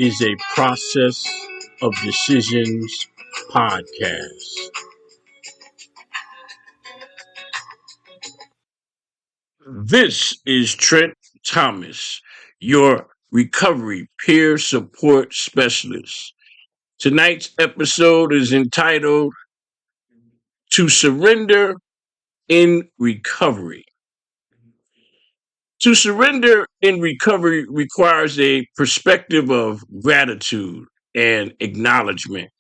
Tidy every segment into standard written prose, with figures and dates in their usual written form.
is a process of decisions podcast. This is Trent Thomas, your recovery peer support specialist. Tonight's episode is entitled To Surrender in Recovery. To surrender in recovery requires a perspective of gratitude and acknowledgement.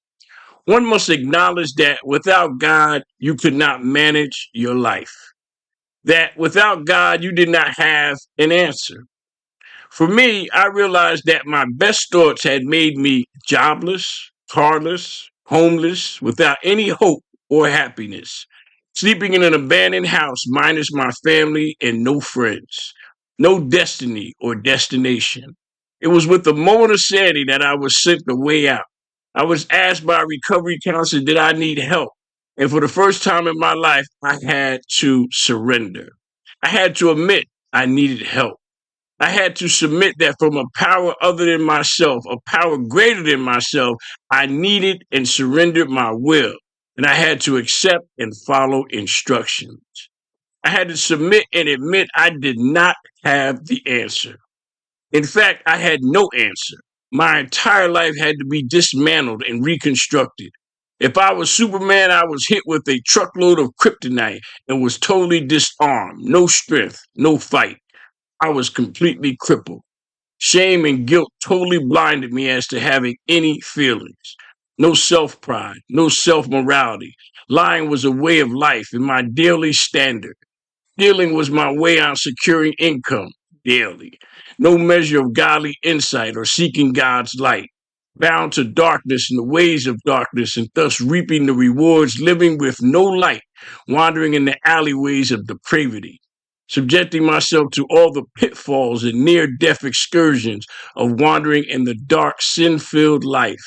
One must acknowledge that without God, you could not manage your life. That without God, you did not have an answer. For me, I realized that my best thoughts had made me jobless, carless, homeless, without any hope or happiness, sleeping in an abandoned house minus my family and no friends, no destiny or destination. It was with a moment of sanity that I was sent the way out. I was asked by a recovery counselor, did I need help? And for the first time in my life, I had to surrender. I had to admit I needed help. I had to submit that from a power other than myself, a power greater than myself, I needed and surrendered my will. And I had to accept and follow instructions. I had to submit and admit I did not have the answer. In fact, I had no answer. My entire life had to be dismantled and reconstructed. If I was Superman, I was hit with a truckload of kryptonite and was totally disarmed. No strength, no fight. I was completely crippled. Shame and guilt totally blinded me as to having any feelings. No self pride, no self morality. Lying was a way of life and my daily standard. Stealing was my way on securing income daily. No measure of godly insight or seeking God's light. Bound to darkness and the ways of darkness and thus reaping the rewards, living with no light, wandering in the alleyways of depravity. Subjecting myself to all the pitfalls and near-death excursions of wandering in the dark, sin-filled life,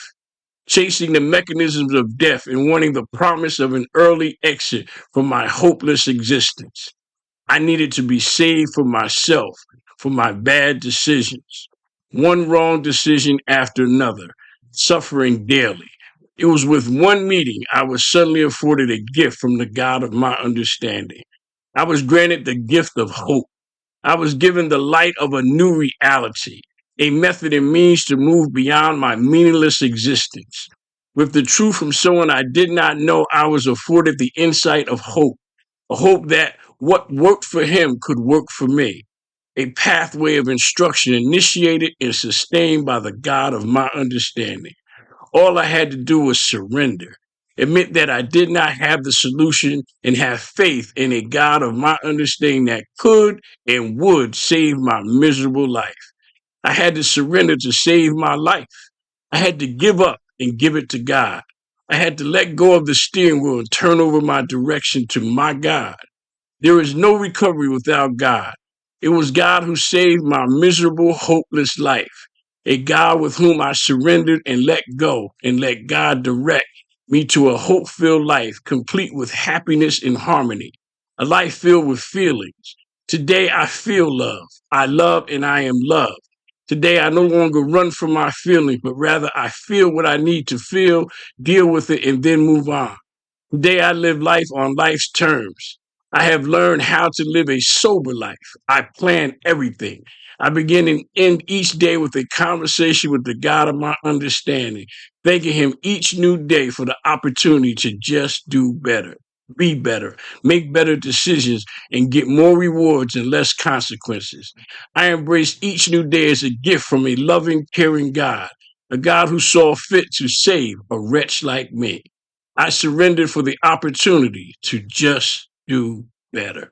chasing the mechanisms of death and wanting the promise of an early exit from my hopeless existence. I needed to be saved from myself, from my bad decisions. One wrong decision after another, suffering daily. It was with one meeting I was suddenly afforded a gift from the God of my understanding. I was granted the gift of hope. I was given the light of a new reality, a method and means to move beyond my meaningless existence. With the truth from someone I did not know, I was afforded the insight of hope, a hope that what worked for him could work for me, a pathway of instruction initiated and sustained by the God of my understanding. All I had to do was surrender, admit that I did not have the solution, and have faith in a God of my understanding that could and would save my miserable life. I had to surrender to save my life. I had to give up and give it to God. I had to let go of the steering wheel and turn over my direction to my God. There is no recovery without God. It was God who saved my miserable, hopeless life. A God with whom I surrendered and let go and let God direct me to a hope-filled life, complete with happiness and harmony, a life filled with feelings. Today I feel love. I love and I am loved. Today I no longer run from my feelings, but rather I feel what I need to feel, deal with it, and then move on. Today I live life on life's terms. I have learned how to live a sober life. I plan everything. I begin and end each day with a conversation with the God of my understanding, thanking him each new day for the opportunity to just do better, be better, make better decisions, and get more rewards and less consequences. I embrace each new day as a gift from a loving, caring God, a God who saw fit to save a wretch like me. I surrendered for the opportunity to just do better.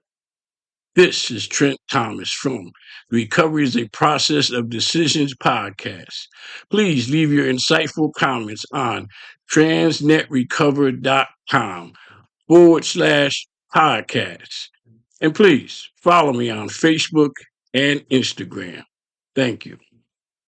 This is Trent Thomas from Recovery is a Process of Decisions podcast. Please leave your insightful comments on transnetrecover.com/podcast. And please follow me on Facebook and Instagram. Thank you.